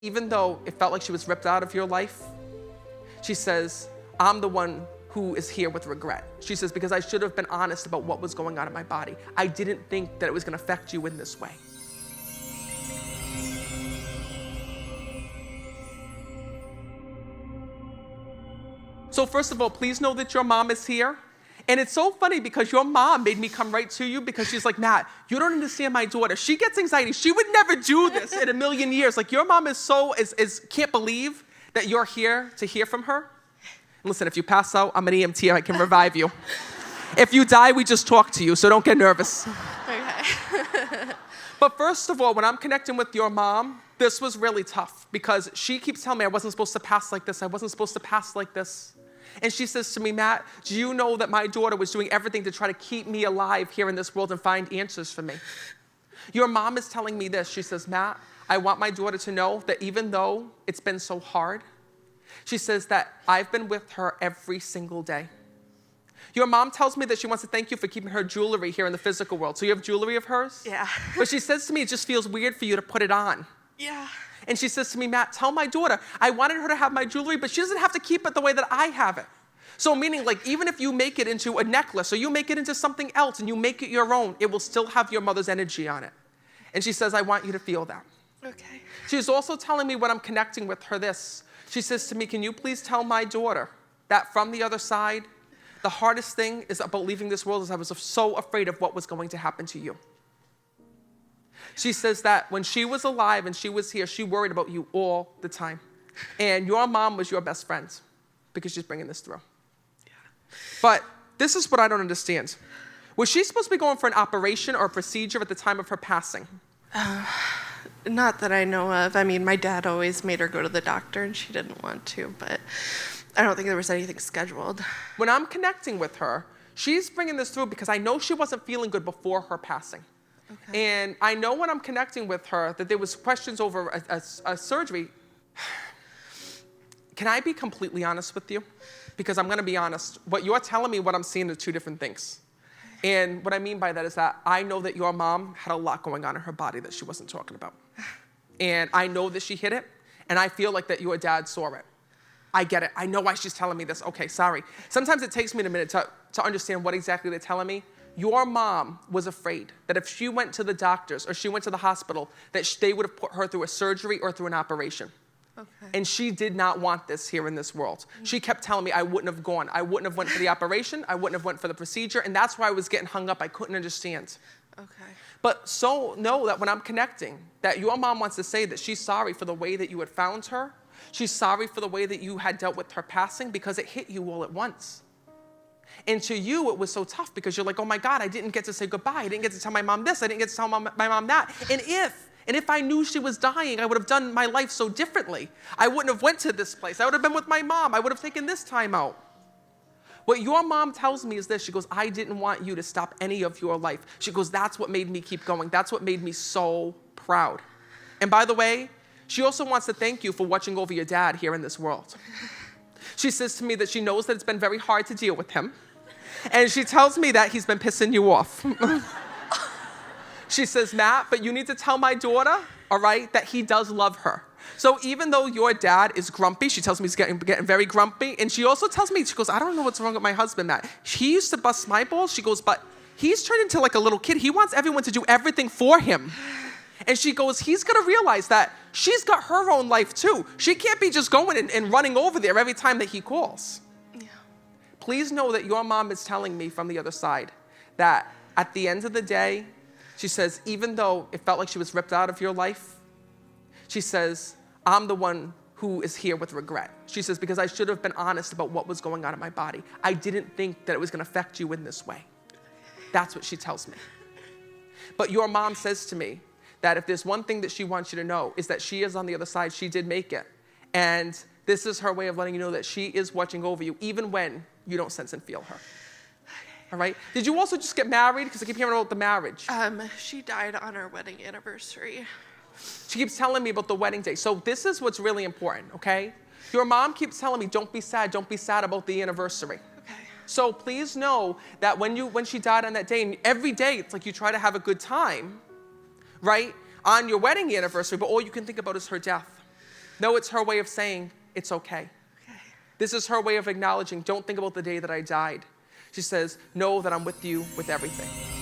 Even though it felt like she was ripped out of your life, she says, I'm the one who is here with regret. She says, because I should have been honest about what was going on in my body. I didn't think that it was going to affect you in this way. So first of all, please know that your mom is here. And it's so funny because your mom made me come right to you because she's like, Matt, you don't understand my daughter. She gets anxiety. She would never do this in a million years. Like, your mom is can't believe that you're here to hear from her. And listen, if you pass out, I'm an EMT. I can revive you. If you die, we just talk to you, so don't get nervous. Okay. But first of all, when I'm connecting with your mom, this was really tough because she keeps telling me I wasn't supposed to pass like this. I wasn't supposed to pass like this. And she says to me, Matt, do you know that my daughter was doing everything to try to keep me alive here in this world and find answers for me? Your mom is telling me this. She says, Matt, I want my daughter to know that even though it's been so hard, she says that I've been with her every single day. Your mom tells me that she wants to thank you for keeping her jewelry here in the physical world. So you have jewelry of hers? Yeah. But she says to me, it just feels weird for you to put it on. Yeah. And she says to me, Matt, tell my daughter, I wanted her to have my jewelry, but she doesn't have to keep it the way that I have it. So meaning, like, even if you make it into a necklace or you make it into something else and you make it your own, it will still have your mother's energy on it. And she says, I want you to feel that. Okay. She's also telling me when I'm connecting with her this. She says to me, can you please tell my daughter that from the other side, the hardest thing is about leaving this world is I was so afraid of what was going to happen to you. She says that when she was alive and she was here, she worried about you all the time. And your mom was your best friend because she's bringing this through. Yeah. But this is what I don't understand. Was she supposed to be going for an operation or a procedure at the time of her passing? Not that I know of. I mean, my dad always made her go to the doctor and she didn't want to, but I don't think there was anything scheduled. When I'm connecting with her, she's bringing this through because I know she wasn't feeling good before her passing. Okay. And I know when I'm connecting with her that there was questions over a surgery. Can I be completely honest with you? Because I'm going to be honest. What you're telling me, what I'm seeing are two different things. And what I mean by that is that I know that your mom had a lot going on in her body that she wasn't talking about. And I know that she hid it, and I feel like that your dad saw it. I get it. I know why she's telling me this. Okay, sorry. Sometimes it takes me a minute to understand what exactly they're telling me. Your mom was afraid that if she went to the doctors or she went to the hospital, that they would have put her through a surgery or through an operation. Okay. And she did not want this here in this world. Mm-hmm. She kept telling me I wouldn't have gone. I wouldn't have went for the operation. I wouldn't have went for the procedure. And that's why I was getting hung up. I couldn't understand. Okay. But so know that when I'm connecting, that your mom wants to say that she's sorry for the way that you had found her. She's sorry for the way that you had dealt with her passing because it hit you all at once. And to you, it was so tough because you're like, oh my God, I didn't get to say goodbye. I didn't get to tell my mom this. I didn't get to tell my mom that. And if I knew she was dying, I would have done my life so differently. I wouldn't have went to this place. I would have been with my mom. I would have taken this time out. What your mom tells me is this. She goes, I didn't want you to stop any of your life. She goes, that's what made me keep going. That's what made me so proud. And by the way, she also wants to thank you for watching over your dad here in this world. She says to me that she knows that it's been very hard to deal with him. And she tells me that he's been pissing you off. She says, Matt, but you need to tell my daughter, all right, that he does love her. So even though your dad is grumpy, she tells me he's getting very grumpy. And she also tells me, she goes, I don't know what's wrong with my husband, Matt. He used to bust my balls. She goes, but he's turned into like a little kid. He wants everyone to do everything for him. And she goes, he's going to realize that she's got her own life too. She can't be just going and running over there every time that he calls. Yeah. Please know that your mom is telling me from the other side that at the end of the day, she says, even though it felt like she was ripped out of your life, she says, I'm the one who is here with regret. She says, because I should have been honest about what was going on in my body. I didn't think that it was going to affect you in this way. That's what she tells me. But your mom says to me that if there's one thing that she wants you to know is that she is on the other side. She did make it. And this is her way of letting you know that she is watching over you, even when you don't sense and feel her. All right? Did you also just get married? Because I keep hearing about the marriage. She died on our wedding anniversary. She keeps telling me about the wedding day. So this is what's really important, okay? Your mom keeps telling me, don't be sad about the anniversary. Okay. So please know that when she died on that day, and every day it's like you try to have a good time, right, on your wedding anniversary, but all you can think about is her death. No, it's her way of saying, it's okay. This is her way of acknowledging, don't think about the day that I died. She says, know that I'm with you with everything.